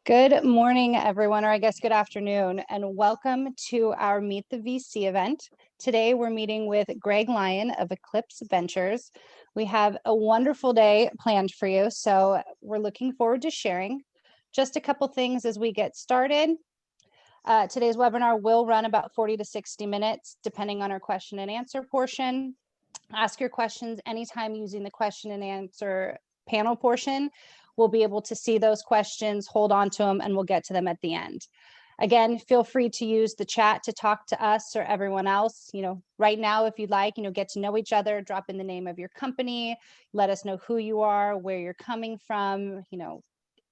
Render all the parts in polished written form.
Good morning, everyone, or I guess good afternoon, and welcome to our Meet the VC event. Today, we're meeting with Greg Lyon of Eclipse Ventures. We have a wonderful day planned for you, so we're looking forward to sharing. Just a couple things as we get started. Today's webinar will run about 40 to 60 minutes, depending on our question and answer portion. Ask your questions anytime using the question and answer panel portion. We'll be able to see those questions, hold on to them, and we'll get to them at the end. Again, feel free to use the chat to talk to us or everyone else. Right now, if you'd like, get to know each other, drop in the name of your company, let us know who you are, where you're coming from,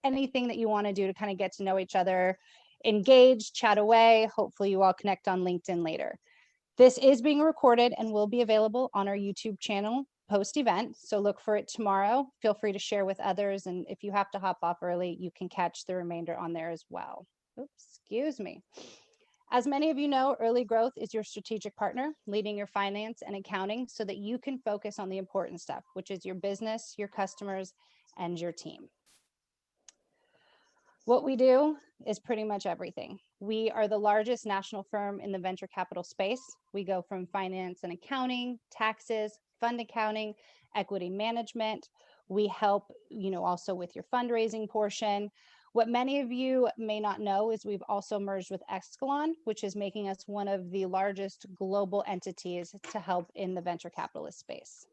anything that you want to do to kind of get to know each other, engage, chat away. Hopefully you all connect on LinkedIn later. This is being recorded and will be available on our YouTube channel post-event, so look for it tomorrow. Feel free to share with others, and if you have to hop off early, you can catch the remainder on there as well. Oops, excuse me. As many of you know, Early Growth is your strategic partner, leading your finance and accounting so that you can focus on the important stuff, which is your business, your customers, and your team. What we do is pretty much everything. We are the largest national firm in the venture capital space. We go from finance and accounting, taxes, fund accounting, equity management. We help, also with your fundraising portion. What many of you may not know is we've also merged with Exelon, which is making us one of the largest global entities to help in the venture capitalist space.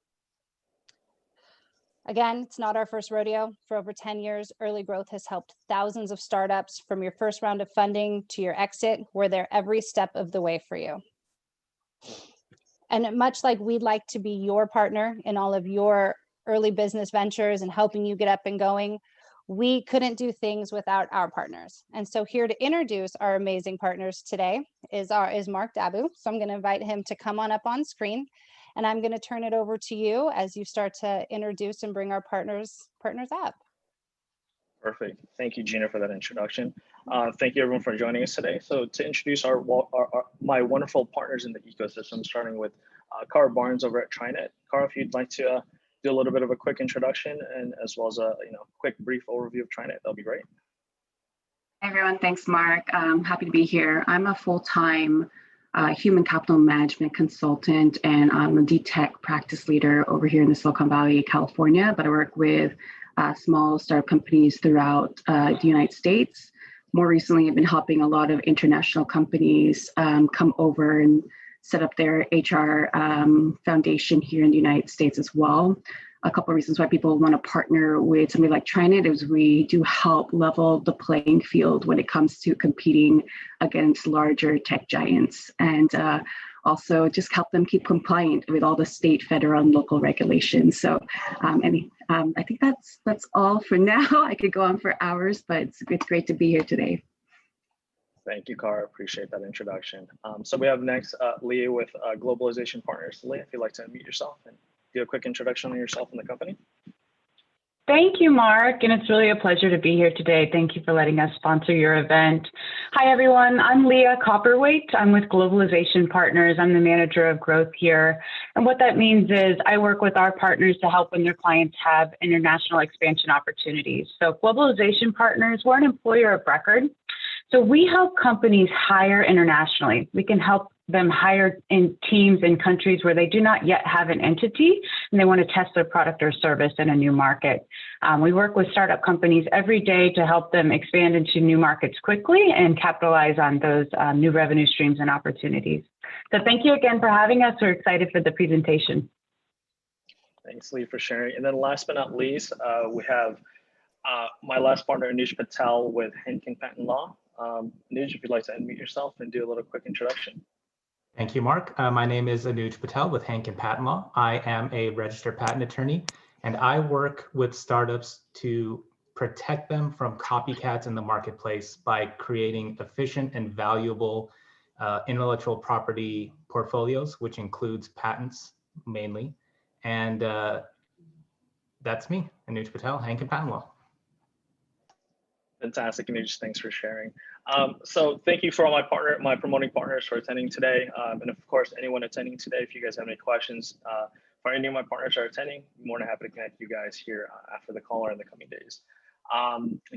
Again, it's not our first rodeo. For over 10 years, Early Growth has helped thousands of startups from your first round of funding to your exit. We're there every step of the way for you. And much like we'd like to be your partner in all of your early business ventures and helping you get up and going, we couldn't do things without our partners. And so here to introduce our amazing partners today is Mark Dabu. So I'm going to invite him to come on up on screen. And I'm going to turn it over to you as you start to introduce and bring our partners up. Perfect. Thank you, Gina, for that introduction. Thank you, everyone, for joining us today. So to introduce my wonderful partners in the ecosystem, starting with Cara Barnes over at Trinet. Cara, if you'd like to do a little bit of a quick introduction and as well as a quick brief overview of Trinet, that'll be great. Hey, everyone. Thanks, Mark. I'm happy to be here. I'm a full-time human capital management consultant, and I'm a D-Tech practice leader over here in the Silicon Valley, California, but I work with small startup companies throughout the United States. More recently, I've been helping a lot of international companies come over and set up their HR foundation here in the United States as well. A couple of reasons why people want to partner with somebody like Trinet is we do help level the playing field when it comes to competing against larger tech giants, and also just help them keep compliant with all the state, federal, and local regulations. So I think that's all for now. I could go on for hours, but it's great to be here today. Thank you, Cara. Appreciate that introduction. So we have next Leah with Globalization Partners. Leah, if you'd like to unmute yourself and do a quick introduction on yourself and the company. Thank you, Mark, and it's really a pleasure to be here today. Thank you for letting us sponsor your event. Hi, everyone. I'm Leah Copperwaite. I'm with Globalization Partners. I'm the manager of growth here. And what that means is I work with our partners to help when their clients have international expansion opportunities. So Globalization Partners, we're an employer of record. So we help companies hire internationally. We can help them hire in teams in countries where they do not yet have an entity and they want to test their product or service in a new market. We work with startup companies every day to help them expand into new markets quickly and capitalize on those new revenue streams and opportunities. So thank you again for having us. We're excited for the presentation. Thanks, Lee, for sharing. And then last but not least, we have my last partner, Anuj Patel with Hankin Patent Law. Anuj, if you'd like to unmute yourself and do a little quick introduction. Thank you, Mark. My name is Anuj Patel with Hankin Patent Law. I am a registered patent attorney, and I work with startups to protect them from copycats in the marketplace by creating efficient and valuable intellectual property portfolios, which includes patents mainly. And that's me, Anuj Patel, Hankin Patent Law. Fantastic, Anuj. Thanks for sharing. So thank you for all my promoting partners for attending today. And of course, anyone attending today, if you guys have any questions for any of my partners are attending, I'm more than happy to connect you guys here after the call or in the coming days.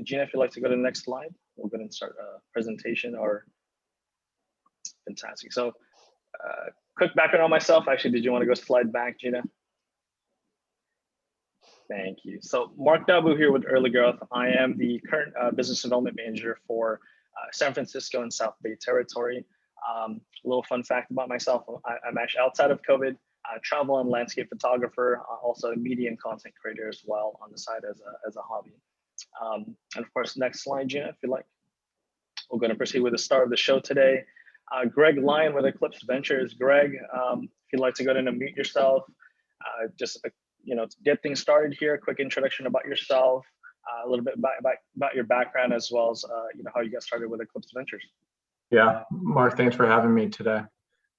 Gina, if you'd like to go to the next slide, we'll go ahead and start a presentation. Fantastic. So quick background on myself. Actually, did you want to go slide back, Gina? Thank you. So Mark Dabu here with Early Growth. I am the current business development manager for San Francisco and South Bay Territory. A little fun fact about myself, I'm actually outside of COVID, travel and landscape photographer, also a media and content creator as well on the side as a hobby. And of course, next slide, Gina, if you like. We're going to proceed with the start of the show today. Greg Lyon with Eclipse Ventures. Greg, if you'd like to go ahead and unmute yourself, just to get things started here, a quick introduction about yourself, a little bit about your background, as well as how you got started with Eclipse Ventures. Yeah, Mark, thanks for having me today.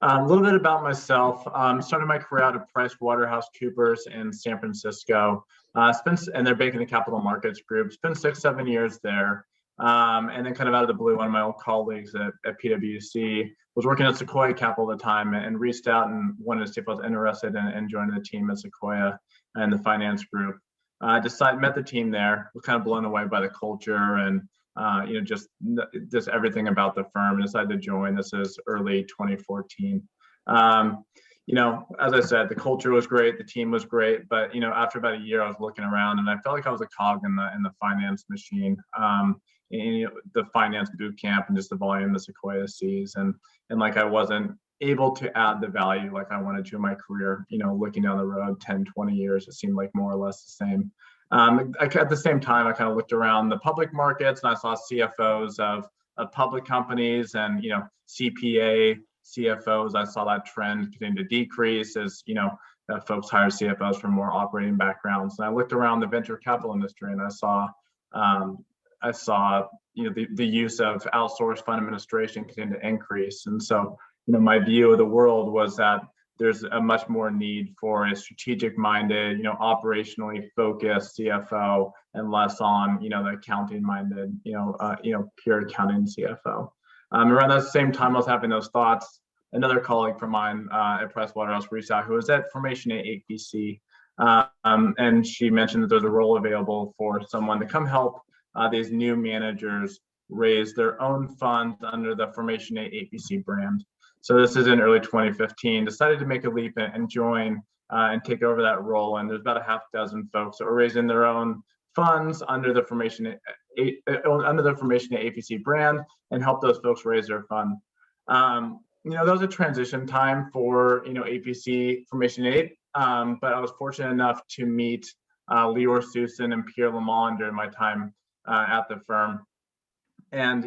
A little bit about myself. Started my career out at PricewaterhouseCoopers in San Francisco. And they're banking and capital markets group. Spent 6-7 years there. And then kind of out of the blue, one of my old colleagues at PwC was working at Sequoia Capital at the time and reached out and wanted to see if I was interested in joining the team at Sequoia and the finance group. Met the team there, was kind of blown away by the culture and just everything about the firm, and decided to join. This is early 2014. As I said, the culture was great, the team was great, but after about a year, I was looking around and I felt like I was a cog in the finance machine. The finance boot camp and just the volume that Sequoia sees, and like I wasn't able to add the value like I wanted to in my career. Looking down the road 10-20 years, it seemed like more or less the same. At the same time, I kind of looked around the public markets and I saw CFOs of public companies and CPA CFOs. I saw that trend continue to decrease as folks hire CFOs from more operating backgrounds. And I looked around the venture capital industry and I saw the use of outsourced fund administration continue to increase. And so my view of the world was that there's a much more need for a strategic-minded, operationally focused CFO, and less on, the accounting-minded, pure accounting CFO. Around that same time, I was having those thoughts. Another colleague from mine at Pricewaterhouse reached out, who was at Formation 8 APC, and she mentioned that there's a role available for someone to come help these new managers raise their own funds under the Formation 8 APC brand. So this is in early 2015, decided to make a leap and join and take over that role. And there's about a half dozen folks that are raising their own funds under the Formation 8 APC brand and help those folks raise their fund. That was a transition time for APC Formation 8, but I was fortunate enough to meet Lior Susan and Pierre Lamond during my time at the firm. And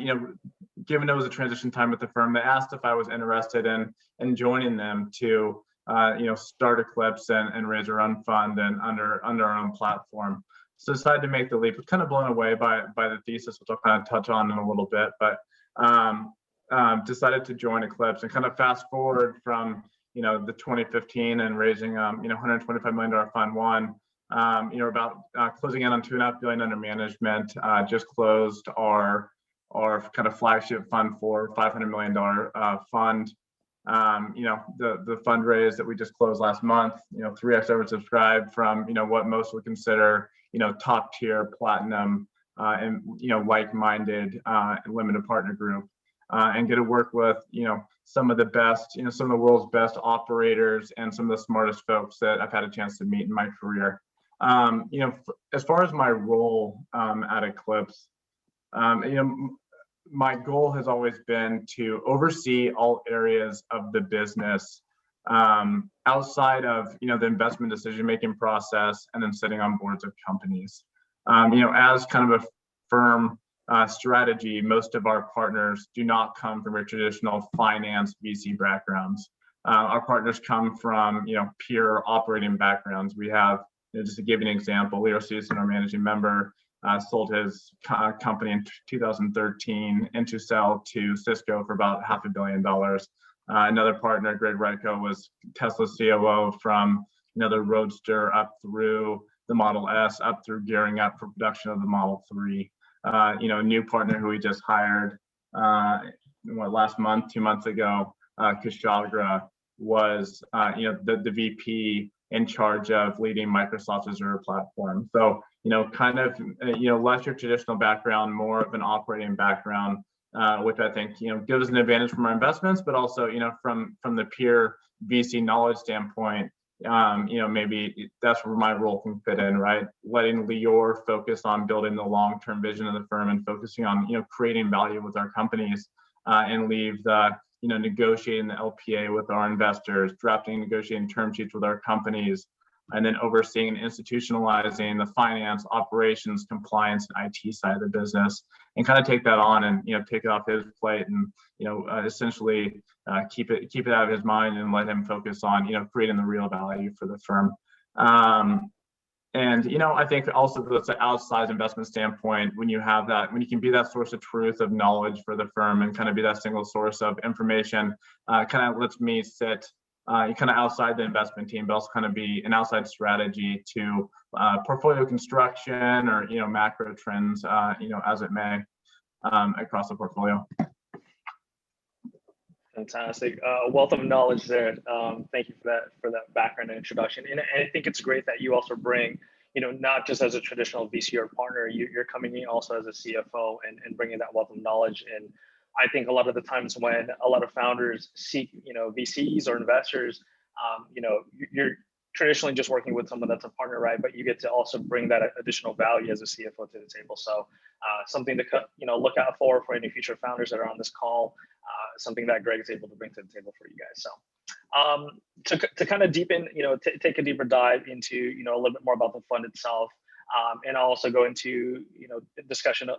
given it was a transition time at the firm, they asked if I was interested in joining them to start Eclipse and raise our own fund and under our own platform. So decided to make the leap. Was kind of blown away by the thesis, which I'll kind of touch on in a little bit, but decided to join Eclipse and kind of fast forward from the 2015 and raising $125 million fund one. About closing in on $2.5 billion under management. Just closed our kind of flagship fund for $500 million fund. The fundraise that we just closed last month, 3x oversubscribed from what most would consider top tier platinum and like-minded limited partner group, and get to work with some of the best, some of the world's best operators and some of the smartest folks that I've had a chance to meet in my career. As far as my role at Eclipse, my goal has always been to oversee all areas of the business outside of the investment decision-making process, and then sitting on boards of companies. As kind of a firm strategy, most of our partners do not come from your traditional finance VC backgrounds. Our partners come from pure operating backgrounds. We have, just to give you an example, Leo Susan, our managing member, sold his company in 2013 into sell to Cisco for about $500 million. Another partner, Greg Ryko, was Tesla's COO from the Roadster up through the Model S, up through gearing up for production of the Model 3. new partner who we just hired, last month, 2 months ago, Kushagra was, the VP in charge of leading Microsoft's Azure platform. So, kind of, less your traditional background, more of an operating background, which I think, gives us an advantage from our investments, but also, from the pure VC knowledge standpoint, maybe that's where my role can fit in, right? Letting Lior focus on building the long-term vision of the firm and focusing on, creating value with our companies, and leave the, negotiating the LPA with our investors, drafting, negotiating term sheets with our companies, and then overseeing and institutionalizing the finance, operations, compliance, and IT side of the business, and kind of take that on and, take it off his plate and, essentially keep it out of his mind and let him focus on, creating the real value for the firm. And, I think also that's an outside investment standpoint, when you have that, when you can be that source of truth, of knowledge for the firm and kind of be that single source of information, kind of lets me sit kind of outside the investment team, but also kind of be an outside strategy to portfolio construction or, macro trends, as it may, across the portfolio. Fantastic. A wealth of knowledge there. Thank you for that background and introduction. And I think it's great that you also bring, not just as a traditional VC or partner, you're coming in also as a CFO and bringing that wealth of knowledge. And I think a lot of the times when a lot of founders seek, VCs or investors, you're traditionally just working with someone that's a partner, right? But you get to also bring that additional value as a CFO to the table. So something to look out for any future founders that are on this call. Something that Greg is able to bring to the table for you guys. So to kind of deepen, take a deeper dive into, a little bit more about the fund itself, and also go into, discussion,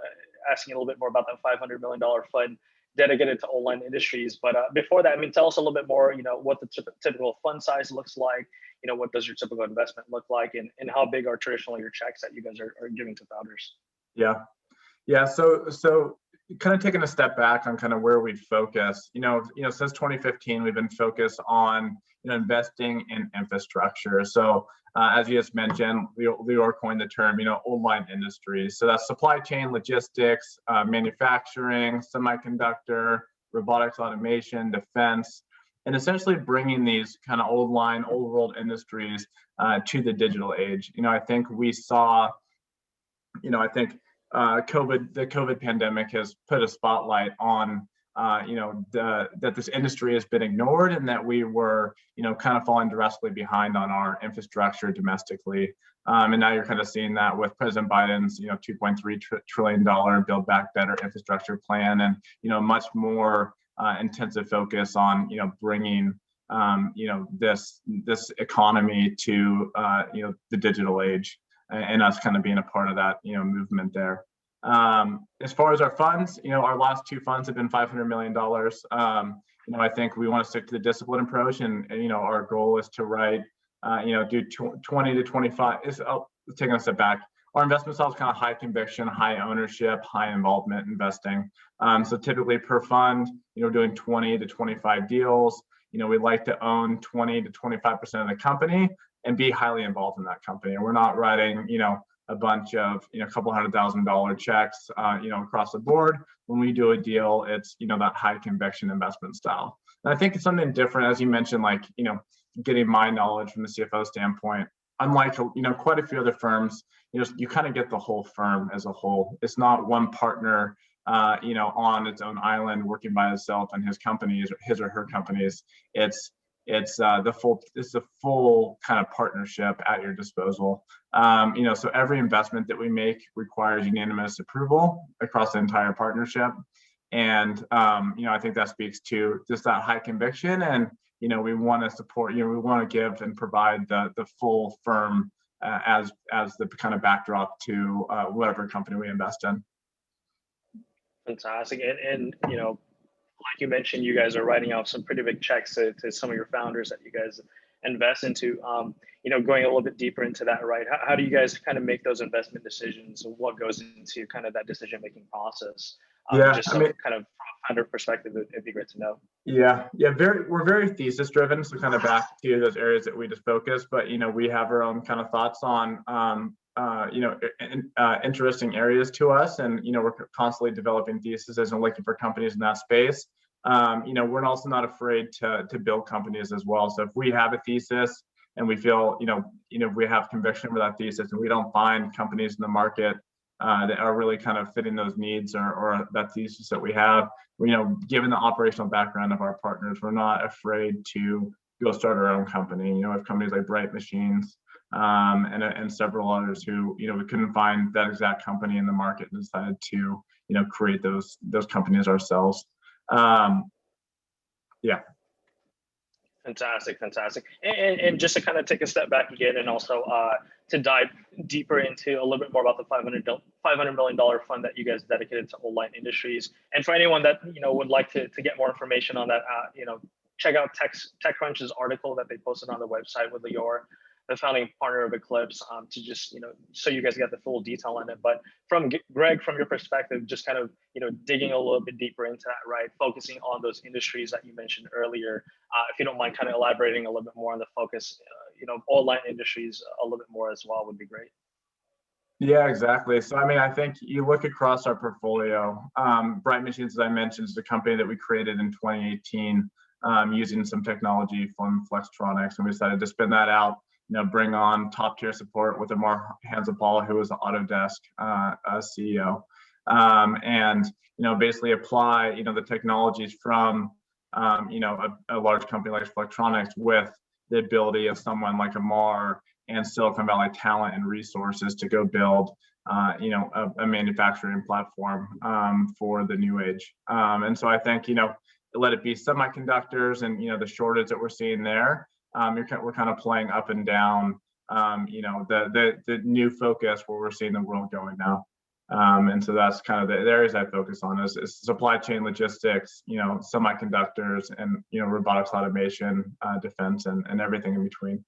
asking a little bit more about that $500 million fund dedicated to online industries. But before that, tell us a little bit more, what the typical fund size looks like, what does your typical investment look like, and how big are traditionally your checks that you guys are giving to founders? Yeah. So kind of taking a step back on kind of where we focus, since 2015, we've been focused on, investing in infrastructure. So as you just mentioned, Lior coined the term, online industries. So that's supply chain, logistics, manufacturing, semiconductor, robotics, automation, defense, and essentially bringing these kind of old world industries to the digital age. I think we saw, the COVID pandemic has put a spotlight on, that this industry has been ignored and that we were, kind of falling drastically behind on our infrastructure domestically. And now you're kind of seeing that with President Biden's, $2.3 trillion Build Back Better infrastructure plan, and, much more intensive focus on, bringing, this economy to, the digital age, and us kind of being a part of that, movement there. As far as our funds, our last two funds have been $500 million. I think we want to stick to the disciplined approach, and our goal is to write, do 20 to 25. Taking a step back, our investment style is kind of high conviction, high ownership, high involvement investing. So typically per fund, doing 20 to 25 deals. We like to own 20 to 25% of the company and be highly involved in that company. And we're not writing, a bunch of, a couple $100,000 checks, across the board. When we do a deal, it's, that high conviction investment style. And I think it's something different, as you mentioned, like, getting my knowledge from the CFO standpoint. Unlike, quite a few other firms, you kind of get the whole firm as a whole. It's not one partner, on its own island working by itself and his companies, or his or her companies. It's the full kind of partnership at your disposal. So every investment that we make requires unanimous approval across the entire partnership. And, I think that speaks to just that high conviction. And, we want to support, we want to give and provide the full firm as the kind of backdrop to whatever company we invest in. Fantastic. And like you mentioned, you guys are writing out some pretty big checks to some of your founders that you guys invest into. Going a little bit deeper into that, right? How do you guys kind of make those investment decisions? What goes into kind of that decision-making process? Just some kind of founder perspective, it'd be great to know. We're very thesis driven. So kind of back to those areas that we just focus, but we have our own kind of thoughts on interesting areas to us, and we're constantly developing theses and looking for companies in that space. We're also not afraid to build companies as well. So if we have a thesis and we feel we have conviction for that thesis, and we don't find companies in the market that are really kind of fitting those needs or that thesis that we have, given the operational background of our partners, we're not afraid to go start our own company. We have companies like Bright Machines and several others who we couldn't find that exact company in the market and decided to create those companies ourselves. Yeah. Fantastic. And just to kind of take a step back again, and also to dive deeper into a little bit more about the $500 million fund that you guys dedicated to online industries. And for anyone that would like to get more information on that, check out TechCrunch's article that they posted on the website with Lior, the founding partner of Eclipse, to just so you guys get the full detail on it. But from Greg, from your perspective, just kind of digging a little bit deeper into that, right? Focusing on those industries that you mentioned earlier. If you don't mind, kind of elaborating a little bit more on the focus, online industries a little bit more as well would be great. Yeah, exactly. So I think you look across our portfolio. Bright Machines, as I mentioned, is a company that we created in 2018 using some technology from Flextronics, and we decided to spin that out. Bring on top tier support with Amar Hanzapal, who was the Autodesk CEO, and basically apply the technologies from a large company like Flextronics with the ability of someone like Amar and Silicon Valley talent and resources to go build a manufacturing platform for the new age. And so I think let it be semiconductors and the shortage that we're seeing there. We're kind of playing up and down, the new focus where we're seeing the world going now. And so that's kind of the areas I focus on is supply chain logistics, semiconductors, and robotics, automation, defense, and everything in between.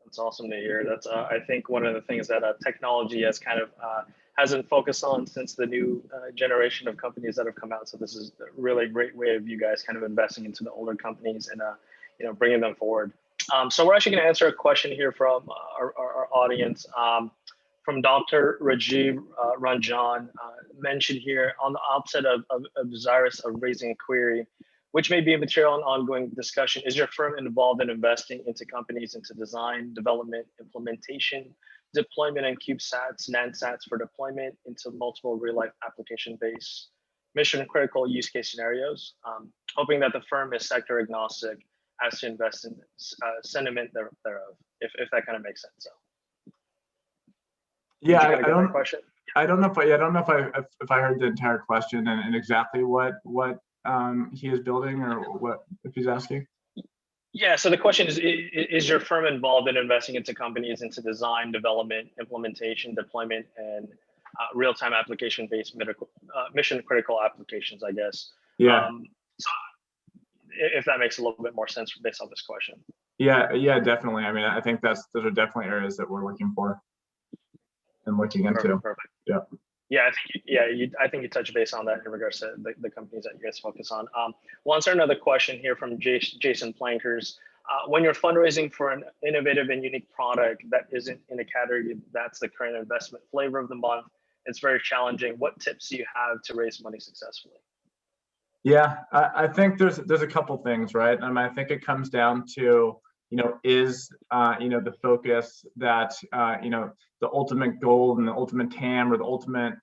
That's awesome to hear. That's I think one of the things that technology has kind of hasn't focused on since the new generation of companies that have come out. So this is a really great way of you guys kind of investing into the older companies and bringing them forward. So we're actually going to answer a question here from our audience. From Dr. Rajiv Ranjan, mentioned here on the outset of desirous of raising a query, which may be a material and ongoing discussion. Is your firm involved in investing into companies into design, development, implementation, deployment, and CubeSats, NANDSats for deployment into multiple real-life application-based mission-critical use case scenarios? Hoping that the firm is sector agnostic as to invest in sentiment thereof, if that kind of makes sense. So. Yeah, I don't know if I heard the entire question and exactly what he is building or what if he's asking. Yeah, so the question is your firm involved in investing into companies into design, development, implementation, deployment, and real-time application-based mission-critical applications, I guess. Yeah. So if that makes a little bit more sense based on this question. Yeah, definitely. I think those are definitely areas that we're looking for and looking into. Perfect. Yeah. Yeah, I think you touched base on that in regards to the companies that you guys focus on. We'll answer another question here from Jason Plankers. When you're fundraising for an innovative and unique product that isn't in a category that's the current investment flavor of the month, it's very challenging. What tips do you have to raise money successfully? Yeah, I think there's a couple things, right? I think it comes down to is the focus that the ultimate goal and the ultimate TAM or the ultimate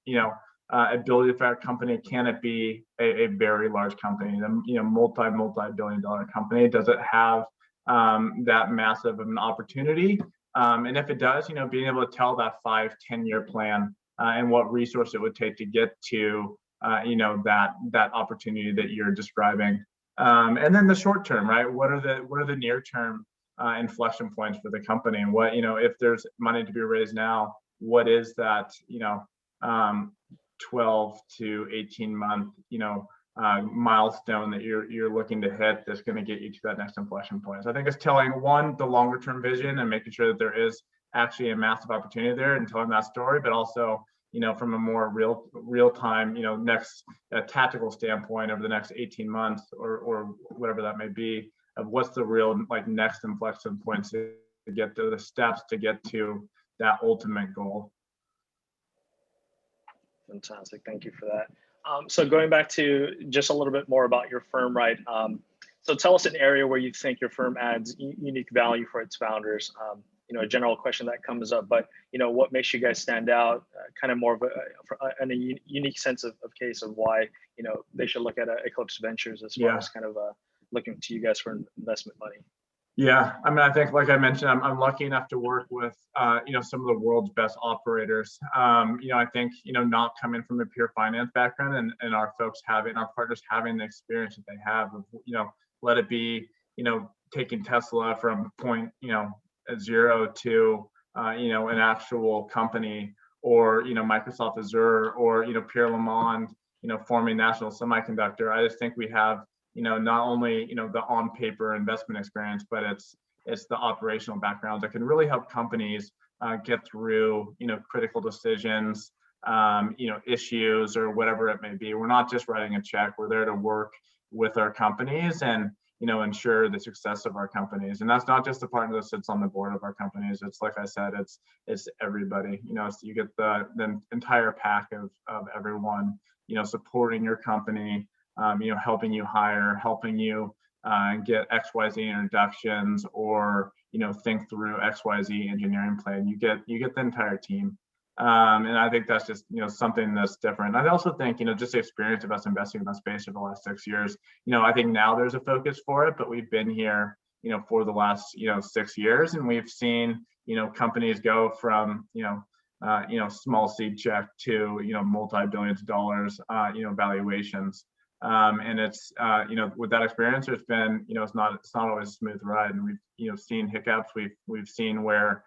ability for our company, can it be a very large company, multi-billion dollar company? Does it have that massive of an opportunity? And if it does, being able to tell that 5-10 year plan and what resource it would take to get to that opportunity that you're describing. And then the short term, right? What are the near term inflection points for the company? And what, if there's money to be raised now, what is that 12 to 18 month milestone that you're looking to hit that's going to get you to that next inflection point? So I think it's telling the longer term vision and making sure that there is actually a massive opportunity there and telling that story, but also from a more real time next tactical standpoint over the next 18 months or whatever that may be, of what's the real next inflection points to get to the steps to get to that ultimate goal. Fantastic, thank you for that. So going back to just a little bit more about your firm, right? So tell us an area where you think your firm adds unique value for its founders. You know, a general question that comes up, but you know, what makes you guys stand out? Kind of more of a unique sense of case of why, you know, they should look at Eclipse Ventures as far as kind of looking to you guys for investment money. Yeah, I mean, I think, like I mentioned, I'm lucky enough to work with, you know, some of the world's best operators. You know, I think, you know, not coming from a pure finance background and our folks having, our partners having the experience that they have, of, you know, let it be, you know, taking Tesla from point, you know, 0 to, you know, an actual company, or, you know, Microsoft Azure, or, you know, Pierre Lamond, you know, forming National Semiconductor. I just think we have, you know, not only, you know, the on paper investment experience, but it's the operational backgrounds that can really help companies get through, you know, critical decisions, you know, issues, or whatever it may be. We're not just writing a check. We're there to work with our companies and, you know, ensure the success of our companies. And that's not just the partner that sits on the board of our companies. It's, like I said, it's everybody. You know, so you get the entire pack of everyone, you know, supporting your company. You know, helping you hire, helping you get XYZ introductions, or, you know, think through XYZ engineering plan. You get the entire team. And I think that's just, you know, something that's different. I also think, you know, just the experience of us investing in that space over the last 6 years, you know, I think now there's a focus for it, but we've been here, you know, for the last, you know, 6 years, and we've seen, you know, companies go from, you know, small seed check to, you know, multi-billions of dollars, you know, valuations. And it's, you know, with that experience, there's been, you know, it's not always a smooth ride, and we've, you know, seen hiccups. We've seen where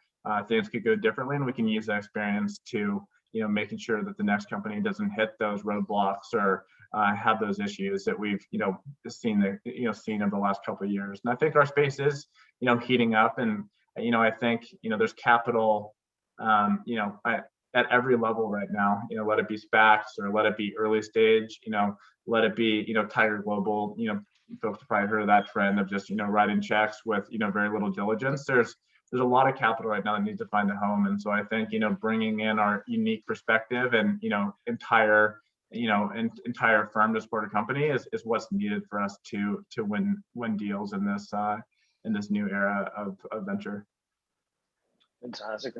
things could go differently, and we can use that experience to, you know, making sure that the next company doesn't hit those roadblocks or have those issues that we've, you know, seen over the last couple of years. And I think our space is, you know, heating up, and, you know, I think, you know, there's capital, you know, at every level right now, you know, let it be SPACs, or let it be early stage, you know, let it be, you know, Tiger Global, you know, folks have probably heard of that trend of just, you know, writing checks with, you know, very little diligence. There's a lot of capital right now that needs to find a home. And so I think, you know, bringing in our unique perspective and, you know, entire firm to support a company is what's needed for us to win deals in this new era of venture. Fantastic.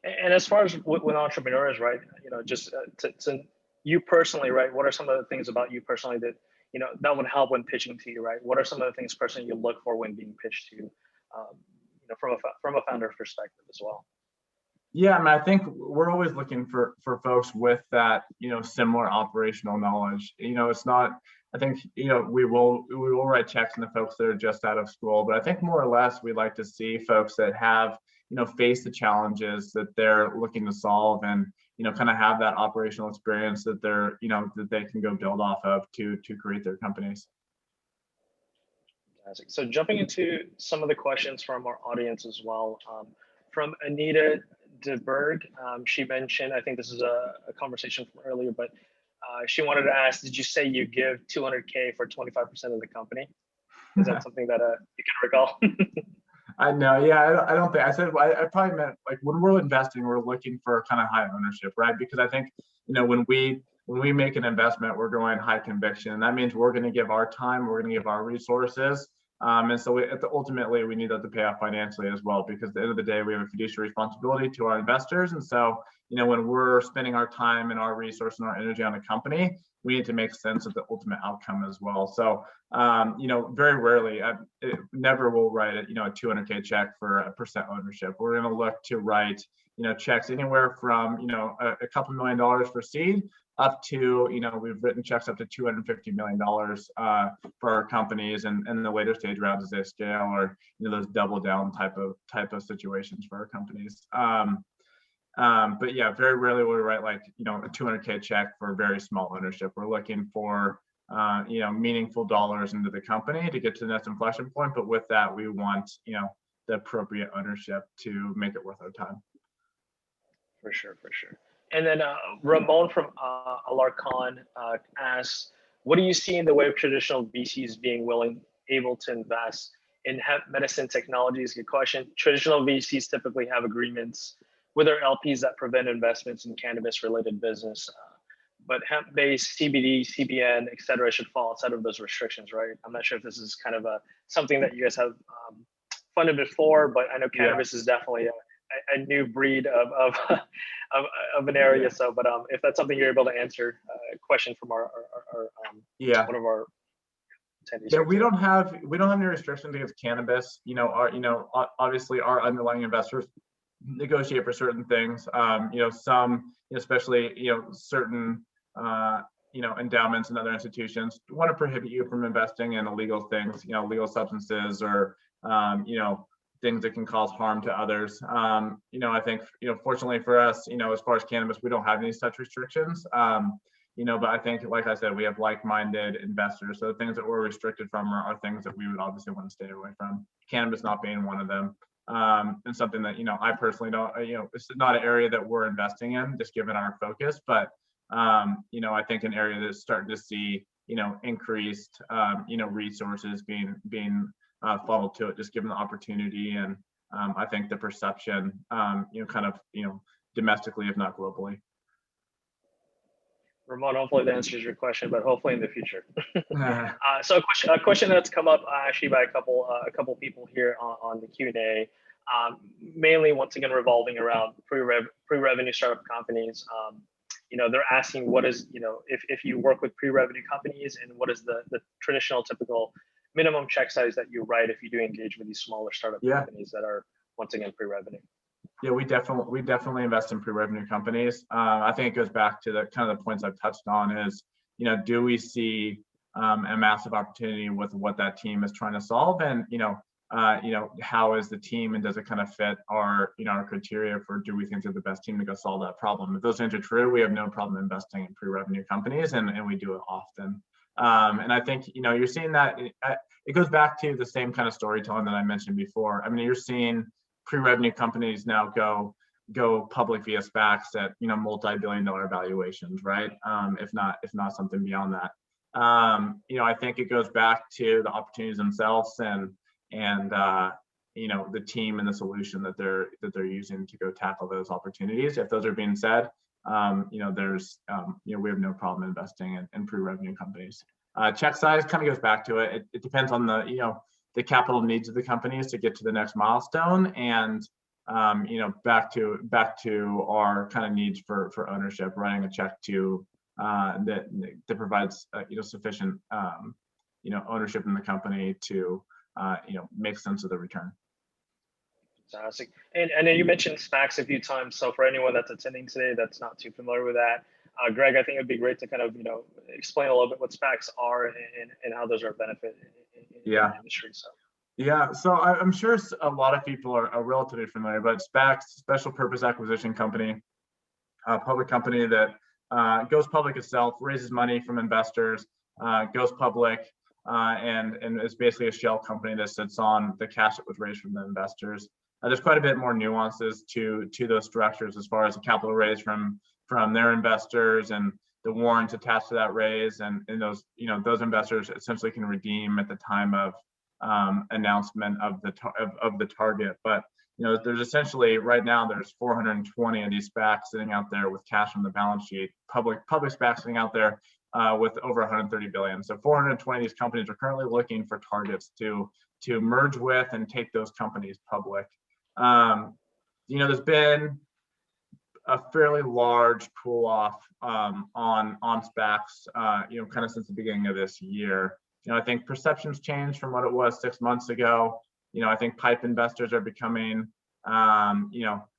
And as far as with entrepreneurs, right, you know, just to you personally, right, what are some of the things about you personally that, you know, that would help when pitching to you, right? What are some of the things personally you look for when being pitched to you, you know, from a founder perspective as well? Yeah, I mean, I think we're always looking for folks with that, you know, similar operational knowledge. You know, it's not, I think, you know, we will write checks on the folks that are just out of school, but I think more or less we'd like to see folks that have, you know, face the challenges that they're looking to solve, and, you know, kind of have that operational experience that they're, you know, that they can go build off of to create their companies. Fantastic. So jumping into some of the questions from our audience as well, from Anita DeBerg, she mentioned, I think this is a conversation from earlier, but she wanted to ask, did you say you give $200K for 25% of the company? Is that something that you can recall? I know, yeah, I don't think, I said, I probably meant, like, when we're investing, we're looking for kind of high ownership, right? Because I think, you know, when we make an investment, we're going high conviction, and that means we're going to give our time, we're going to give our resources. And so ultimately we need that to pay off financially as well, because at the end of the day, we have a fiduciary responsibility to our investors. And so, you know, when we're spending our time and our resource and our energy on a company, we need to make sense of the ultimate outcome as well. So, you know, very rarely, never will write a 200K check for a % ownership. We're going to look to write, you know, checks anywhere from, you know, a couple $1 million for seed up to, you know, we've written checks up to $250 million for our companies, and the later stage rounds as they scale, or, you know, those double down type of situations for our companies. But yeah, very rarely will we write, like, you know, a 200K check for very small ownership. We're looking for, you know, meaningful dollars into the company to get to the next inflection point. But with that, we want, you know, the appropriate ownership to make it worth our time. For sure. And then Ramon from Alarcon asks, what do you see in the way of traditional VCs being able to invest in medicine technologies? Good question. Traditional VCs typically have agreements with our LPs that prevent investments in cannabis-related business. But hemp-based CBD, CBN, et cetera, should fall outside of those restrictions, right? I'm not sure if this is kind of something that you guys have funded before, but I know cannabis is definitely a new breed of an area. So, but if that's something you're able to answer, a question from our one of our attendees. Yeah, we don't have any restrictions against cannabis. Obviously our underlying investors negotiate for certain things. Some, especially certain endowments and other institutions want to prohibit you from investing in illegal things, illegal substances or things that can cause harm to others. I think fortunately for us, as far as cannabis, we don't have any such restrictions. But I think, like I said, we have like-minded investors. So the things that we're restricted from are things that we would obviously want to stay away from. Cannabis not being one of them. And something that, I personally don't, it's not an area that we're investing in, just given our focus. But, I think an area that's starting to see, increased, resources being funneled to it, just given the opportunity. And I think the perception, domestically, if not globally. Ramon, hopefully that answers your question, but hopefully in the future. So a question that's come up actually by a couple people here on the Q&A, mainly once again revolving around pre-revenue startup companies. They're asking what is, if you work with pre-revenue companies, and what is the traditional typical minimum check size that you write if you do engage with these smaller startup companies that are once again pre-revenue. Yeah, we definitely invest in pre-revenue companies. I think it goes back to the kind of the points I've touched on is, do we see a massive opportunity with what that team is trying to solve, and how is the team, and does it kind of fit our our criteria for, do we think they're the best team to go solve that problem? If those things are true, we have no problem investing in pre-revenue companies, and we do it often. And I think you're seeing that it goes back to the same kind of storytelling that I mentioned before. I mean, you're seeing pre-revenue companies now go public via SPACs at multi-billion-dollar valuations, right? If not something beyond that. I think it goes back to the opportunities themselves and the team and the solution that they're using to go tackle those opportunities. If those are being said, there's we have no problem investing in pre-revenue companies. Check size kind of goes back to it. It depends on the capital needs of the companies to get to the next milestone, and back to our kind of needs for ownership, writing a check to that provides sufficient ownership in the company to make sense of the return. Fantastic. And then you mentioned SPACs a few times. So for anyone that's attending today that's not too familiar with that, Greg, I think it'd be great to kind of explain a little bit what SPACs are and how those are a benefit in the industry. So I'm sure a lot of people are relatively familiar, but SPACs, special purpose acquisition company, a public company that goes public itself, raises money from investors, goes public, and is basically a shell company that sits on the cash that was raised from the investors. There's quite a bit more nuances to those structures as far as the capital raised from their investors and the warrants attached to that raise, and those investors essentially can redeem at the time of announcement of the target. But there's essentially right now there's 420 of these SPACs sitting out there with cash on the balance sheet, public SPACs sitting out there with over 130 billion. So 420 of these companies are currently looking for targets to merge with and take those companies public. There's been a fairly large cool off on SPACs, kind of since the beginning of this year. I think perceptions changed from what it was 6 months ago. I think PIPE investors are becoming, a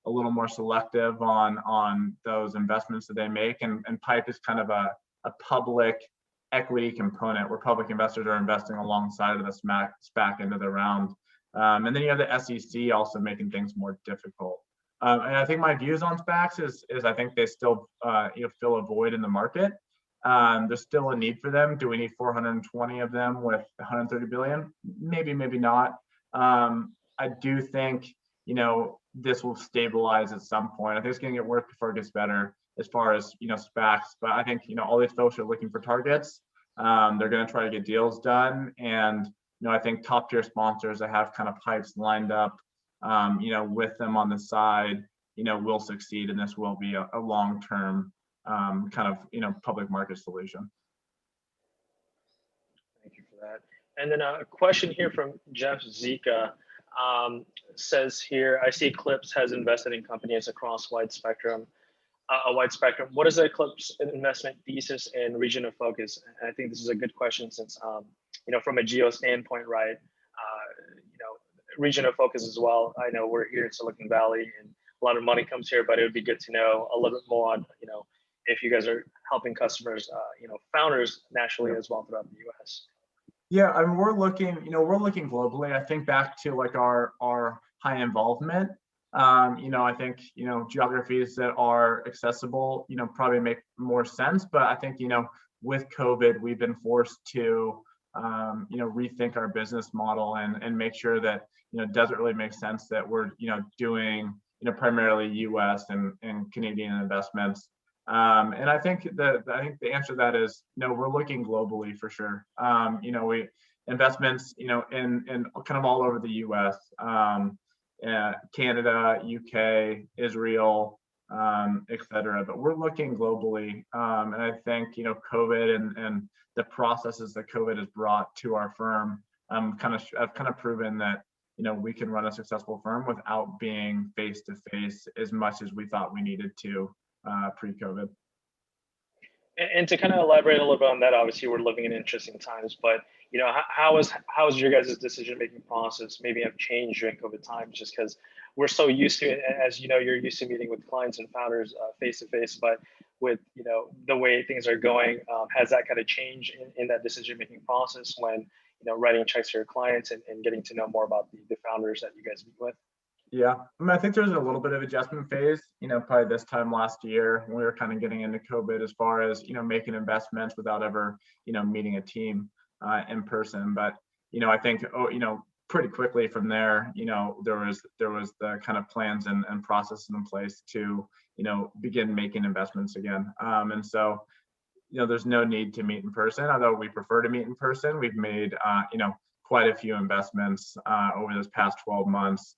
little more selective on those investments that they make, and PIPE is kind of a public equity component where public investors are investing alongside of the SPAC into the round. And then you have the SEC also making things more difficult. And I think my views on SPACs is I think they still fill a void in the market. There's still a need for them. Do we need 420 of them with 130 billion? Maybe not. I do think this will stabilize at some point. I think it's going to get worse before it gets better as far as SPACs. But I think all these folks are looking for targets. They're going to try to get deals done, and I think top tier sponsors that have kind of pipes lined up, with them on the side, will succeed, and this will be a long-term kind of public market solution. Thank you for that. And then a question here from Jeff Zika says here, I see Eclipse has invested in companies across a wide spectrum. What is the Eclipse investment thesis and region of focus? And I think this is a good question since, from a geo standpoint, right? Region of focus as well. I know we're here in Silicon Valley and a lot of money comes here, but it would be good to know a little bit more on, if you guys are helping customers, founders nationally as well throughout the US. Yeah, I mean, we're looking globally. I think back to like our high involvement. I think, geographies that are accessible, probably make more sense. But I think, with COVID, we've been forced to, rethink our business model and make sure that, it doesn't really make sense that we're, doing, primarily US and Canadian investments. And I think the answer to that is, we're looking globally for sure. We investments, in kind of all over the US. Canada, UK, Israel, et cetera. But we're looking globally. And I think, COVID and the processes that COVID has brought to our firm have kind of proven that, we can run a successful firm without being face-to-face as much as we thought we needed to pre-COVID. And to kind of elaborate a little bit on that, obviously we're living in interesting times, but how is your guys' decision-making process maybe have changed during COVID times, just because we're so used to it, as you're used to meeting with clients and founders face-to-face, but with the way things are going, has that kind of changed in that decision-making process when writing checks to your clients and getting to know more about the founders that you guys meet with? Yeah, I mean, I think there's a little bit of adjustment phase, probably this time last year when we were kind of getting into COVID as far as, making investments without ever, meeting a team in person. But, I think, pretty quickly from there, there was the kind of plans and processes in place to, begin making investments again. And so, there's no need to meet in person, although we prefer to meet in person. We've made, quite a few investments over this past 12 months.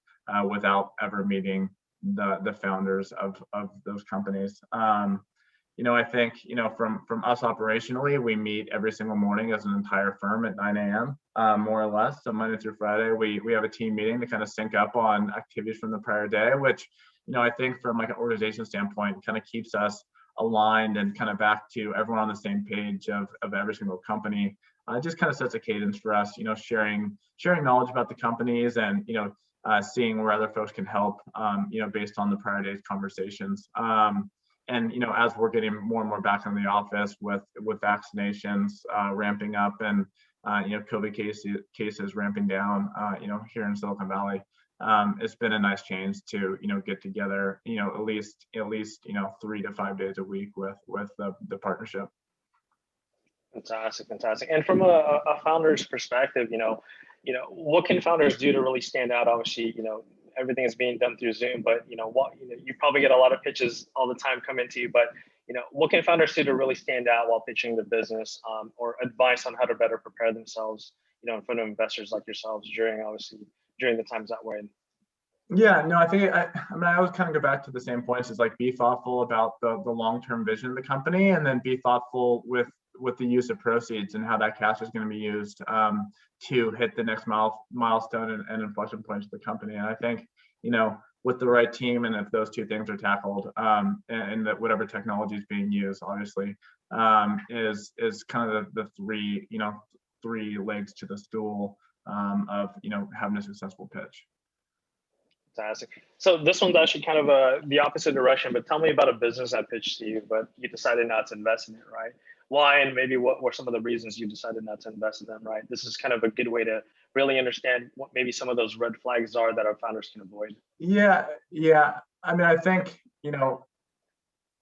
Without ever meeting the founders of those companies. I think, from us operationally, we meet every single morning as an entire firm at 9 a.m. More or less. So Monday through Friday, we have a team meeting to kind of sync up on activities from the prior day, which, I think from like an organization standpoint, kind of keeps us aligned and kind of back to everyone on the same page of every single company. It just kind of sets a cadence for us, sharing knowledge about the companies and, seeing where other folks can help, based on the prior day's conversations. And, as we're getting more and more back in the office with vaccinations ramping up and, COVID cases ramping down, here in Silicon Valley, it's been a nice change to, get together, at least 3 to 5 days a week with the partnership. Fantastic. And from a founder's perspective, what can founders do to really stand out? Obviously, everything is being done through Zoom, but you probably get a lot of pitches all the time coming to you, but what can founders do to really stand out while pitching the business, or advice on how to better prepare themselves, in front of investors like yourselves during the times that we're in? Yeah, no, I think I always kind of go back to the same points, is like be thoughtful about the long-term vision of the company, and then be thoughtful with the use of proceeds and how that cash is going to be used to hit the next milestone and inflection points of the company. And I think, with the right team, and if those two things are tackled, and that whatever technology is being used, obviously, is kind of the three legs to the stool of having a successful pitch. Fantastic. So this one's actually kind of the opposite direction, but tell me about a business that pitched to you, but you decided not to invest in it, right? Why, and maybe what were some of the reasons you decided not to invest in them, right? This is kind of a good way to really understand what maybe some of those red flags are that our founders can avoid. Yeah. I mean, I think,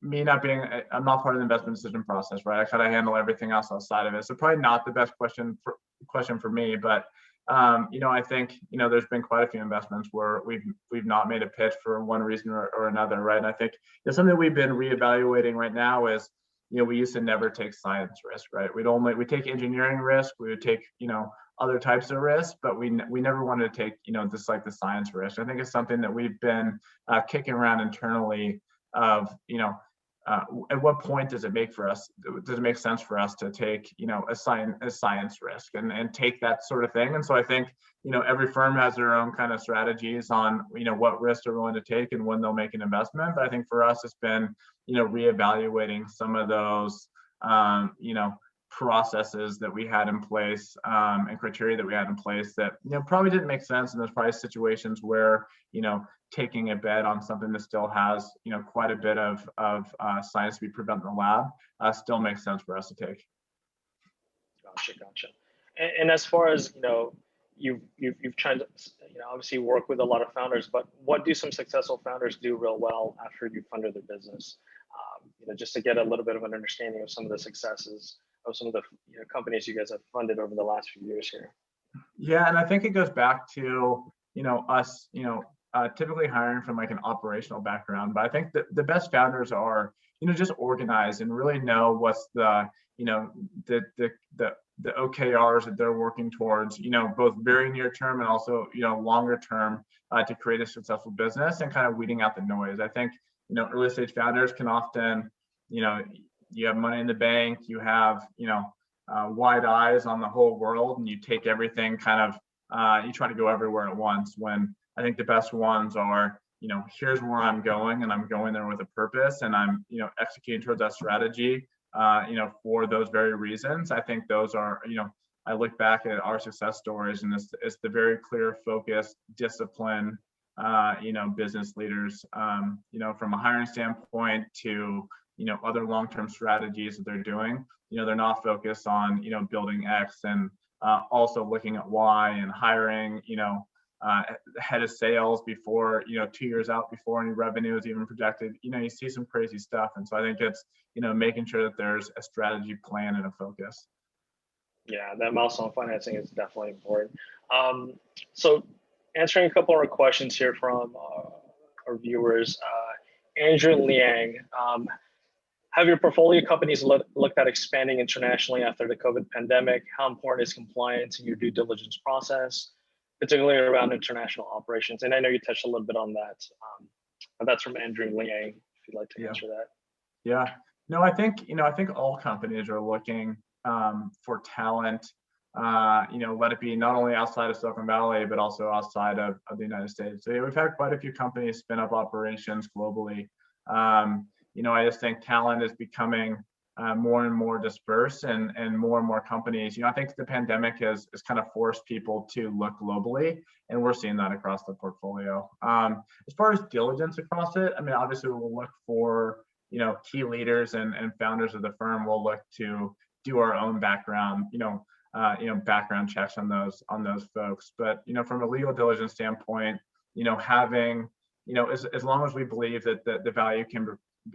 me not being, I'm not part of the investment decision process, right? I kind of handle everything else outside of it. So probably not the best question for me, but I think, there's been quite a few investments where we've not made a pitch for one reason or another, right? And I think something we've been reevaluating right now is, we used to never take science risk, right? We take engineering risk, we would take, other types of risk, but we never wanted to take, just like the science risk. I think it's something that we've been kicking around internally of, at what point does it make sense for us to take, a science risk and take that sort of thing. And so I think, every firm has their own kind of strategies on, what risks they're willing to take and when they'll make an investment. But I think for us, it's been, reevaluating some of those, processes that we had in place and criteria that we had in place that probably didn't make sense. And there's probably situations where taking a bet on something that still has quite a bit of science to be proven in the lab still makes sense for us to take. Gotcha. And as far as you've tried to obviously work with a lot of founders, but what do some successful founders do real well after you funded their business? Just to get a little bit of an understanding of some of the successes of some of the companies you guys have funded over the last few years here. Yeah, and I think it goes back to us typically hiring from like an operational background, but I think that the best founders are just organized and really know what's the the OKRs that they're working towards, both very near term and also longer term to create a successful business and kind of weeding out the noise. I think early stage founders can often you have money in the bank, you have wide eyes on the whole world, and you take everything kind of you try to go everywhere at once, when I think the best ones are here's where I'm going, and I'm going there with a purpose, and I'm executing towards that strategy for those very reasons. I think those are I look back at our success stories, and it's the very clear, focused, disciplined business leaders from a hiring standpoint to other long-term strategies that they're doing. They're not focused on building X and also looking at Y and hiring head of sales before 2 years out before any revenue is even projected. You see some crazy stuff, and so I think it's making sure that there's a strategy, plan, and a focus. Yeah, that milestone financing is definitely important. So answering a couple of questions here from our viewers. Andrew Liang, have your portfolio companies looked at expanding internationally after the COVID pandemic? How important is compliance in your due diligence process, particularly around international operations? And I know you touched a little bit on that. That's from Andrew Liang, if you'd like to answer that. Yeah, no, I think all companies are looking for talent. Let it be not only outside of Silicon Valley, but also outside of the United States. So we've had quite a few companies spin up operations globally. I just think talent is becoming more and more dispersed, and more companies. I think the pandemic has kind of forced people to look globally, and we're seeing that across the portfolio. As far as diligence across it, I mean, obviously we'll look for key leaders and founders of the firm. We'll look to do our own background, background checks on those folks. But from a legal diligence standpoint, having as long as we believe that the value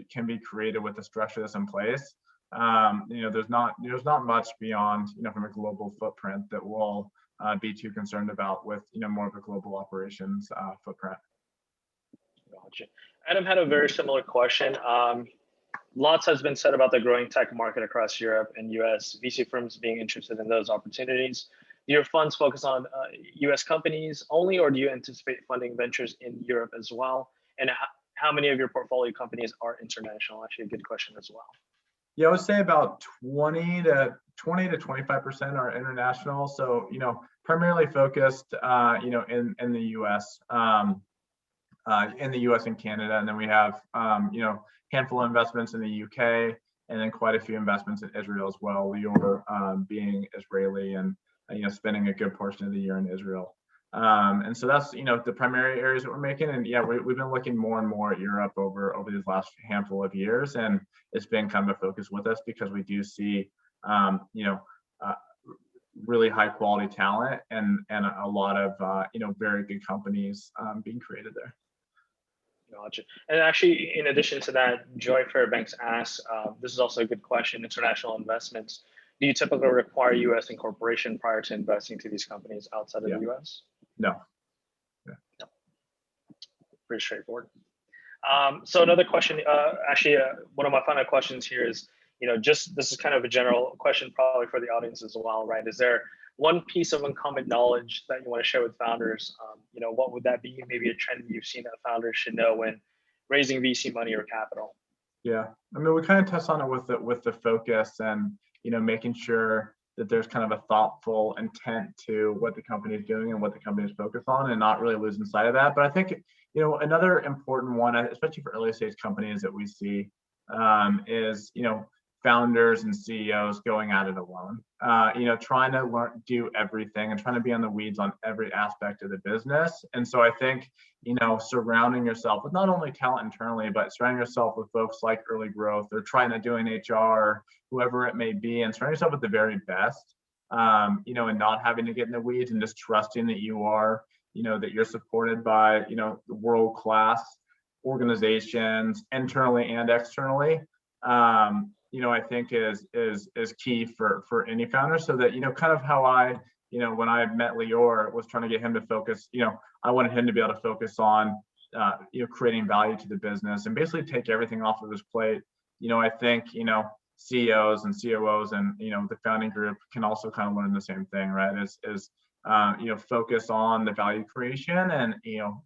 can be created with the structure that's in place, there's not much beyond from a global footprint that we'll be too concerned about with more of a global operations footprint. Gotcha. Adam had a very similar question. Lots has been said about the growing tech market across Europe and US, VC firms being interested in those opportunities. Do your funds focus on US companies only, or do you anticipate funding ventures in Europe as well? And how many of your portfolio companies are international? Actually, a good question as well. Yeah, I would say about 20 to 25% are international. So, primarily focused, in the US, and Canada. And then we have, handful of investments in the UK, and then quite a few investments in Israel as well. Lyon being Israeli and, spending a good portion of the year in Israel. And so that's, the primary areas that we're making. And yeah, we've been looking more and more at Europe over these last handful of years. And it's been kind of a focus with us because we do see, really high quality talent and a lot of, very good companies being created there. Gotcha. And actually, in addition to that, Joy Fairbanks asks, this is also a good question, international investments. Do you typically require US incorporation prior to investing to these companies outside of the US? No. No. Pretty straightforward. So another question, one of my final questions here is, this is kind of a general question probably for the audience as well, right? Is there one piece of uncommon knowledge that you want to share with founders, what would that be? Maybe a trend you've seen that founders should know when raising VC money or capital. Yeah, I mean, we kind of touched on it with the focus and making sure that there's kind of a thoughtful intent to what the company is doing and what the company is focused on, and not really losing sight of that. But I think another important one, especially for early stage companies that we see, is founders and CEOs going at it alone. Trying to do everything and trying to be on the weeds on every aspect of the business. And so I think surrounding yourself with not only talent internally, but surrounding yourself with folks like early growth or trying to do an HR, whoever it may be, and surrounding yourself with the very best, and not having to get in the weeds and just trusting that you are, that you're supported by, world-class organizations internally and externally, I think is key for any founder. So that, kind of how I, when I met Lior, was trying to get him to focus, I wanted him to be able to focus on, creating value to the business and basically take everything off of his plate. I think, CEOs and COOs and, the founding group can also kind of learn the same thing, right? Is focus on the value creation and,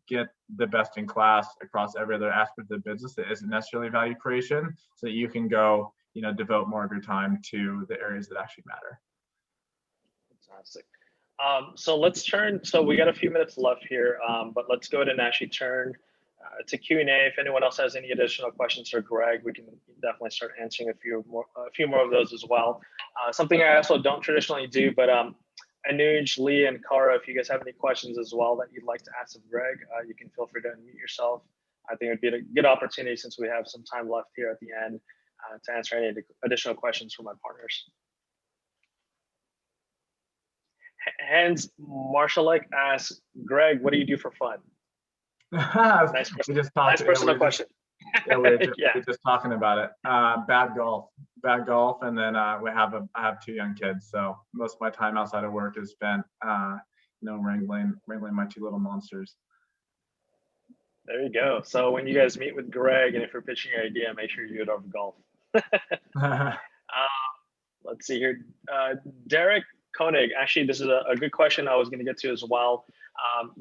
get the best in class across every other aspect of the business that isn't necessarily value creation, so that you can go, devote more of your time to the areas that actually matter. Fantastic. So let's turn, so we got a few minutes left here, but let's go ahead and actually turn to Q&A. If anyone else has any additional questions for Greg, we can definitely start answering a few more of those as well. Something I also don't traditionally do, but Anuj, Lee, and Kara, if you guys have any questions as well that you'd like to ask of Greg, you can feel free to unmute yourself. I think it'd be a good opportunity, since we have some time left here at the end, to answer any additional questions from my partners. Hans Marshall-like asks, Greg, what do you do for fun? Nice personal question. Yeah, we're just talking about it. Bad golf, and then I have 2 young kids, so most of my time outside of work is spent, wrangling my 2 little monsters. There you go. So when you guys meet with Greg, and if you're pitching your idea, make sure you do it over golf. Let's see here. Derek Koenig, actually, this is a good question I was going to get to as well.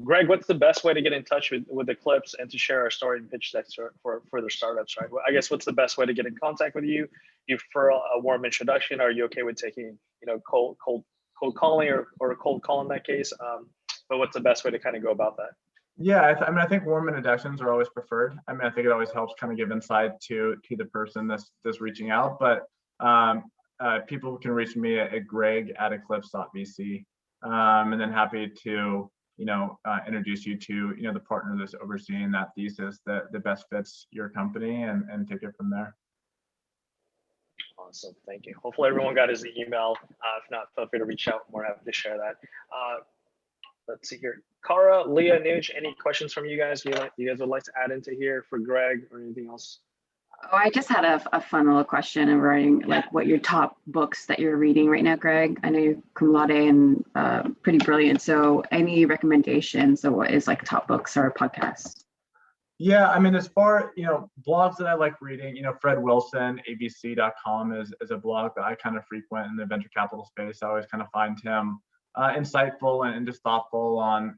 Greg, what's the best way to get in touch with Eclipse and to share our story and pitch decks for their startups, right? I guess, what's the best way to get in contact with you? You prefer a warm introduction? Are you okay with taking, cold calling or a cold call in that case? But what's the best way to kind of go about that? Yeah, I think warm introductions are always preferred. I think it always helps kind of give insight to the person that's reaching out. But people can reach me at greg@eclipse.vc, and then happy to introduce you to the partner that's overseeing that thesis that best fits your company, and take it from there. Awesome, thank you. Hopefully everyone got his email. If not, feel free to reach out. We're happy to share that. Let's see here. Kara, Leah, Anuj, any questions from you guys? You guys would like to add into here for Greg or anything else? Oh, I just had a fun little question regarding what your top books that you're reading right now, Greg. I know you're cum laude and pretty brilliant. So any recommendations of what is top books or podcasts? Yeah, as far, blogs that I like reading, Fred Wilson, abc.com is a blog that I kind of frequent in the venture capital space. I always kind of find him insightful and just thoughtful on,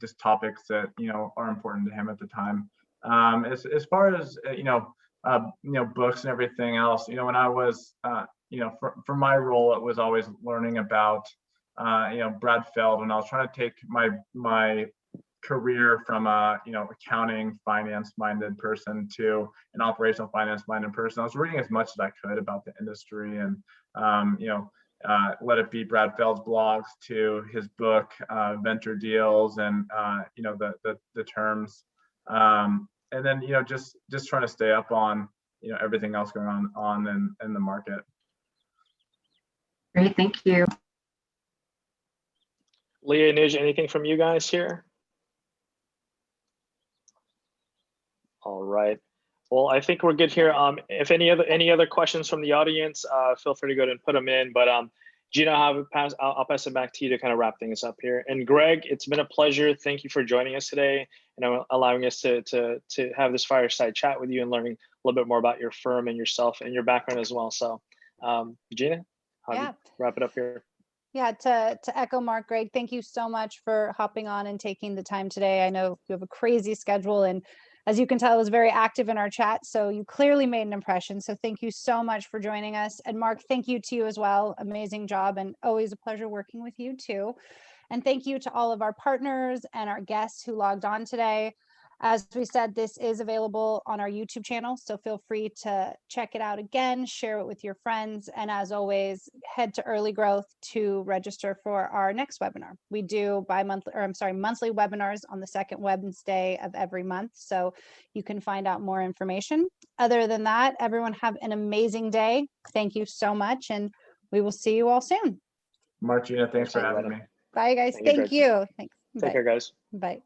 just topics that, are important to him at the time. As far as, books and everything else, when I was, for my role, it was always learning about, Brad Feld, when I was trying to take my career from a, accounting, finance-minded person to an operational finance-minded person. I was reading as much as I could about the industry, and, let it be Brad Feld's blogs to his book, Venture Deals, and, the terms. And then, just trying to stay up on, everything else going on in the market. Great, thank you. Leah, Anuj, anything from you guys here? All right. Well, I think we're good here. If any other questions from the audience, feel free to go ahead and put them in. But Gina, I'll pass it back to you to kind of wrap things up here. And Greg, it's been a pleasure. Thank you for joining us today and allowing us to have this fireside chat with you and learning a little bit more about your firm and yourself and your background as well. So, Gina, how do you wrap it up here? Yeah, to echo Mark, Greg, thank you so much for hopping on and taking the time today. I know you have a crazy schedule, and as you can tell, I was very active in our chat, so you clearly made an impression. So thank you so much for joining us. And Mark, thank you to you as well. Amazing job, and always a pleasure working with you too. And thank you to all of our partners and our guests who logged on today. As we said, this is available on our YouTube channel, so feel free to check it out again, share it with your friends, and as always, head to Early Growth to register for our next webinar. We do monthly webinars on the second Wednesday of every month, so you can find out more information. Other than that, everyone have an amazing day. Thank you so much, and we will see you all soon. Mark, Gina, thanks for having me. Bye, guys. Thank you, Thank you. Thanks. Take care, guys. Bye.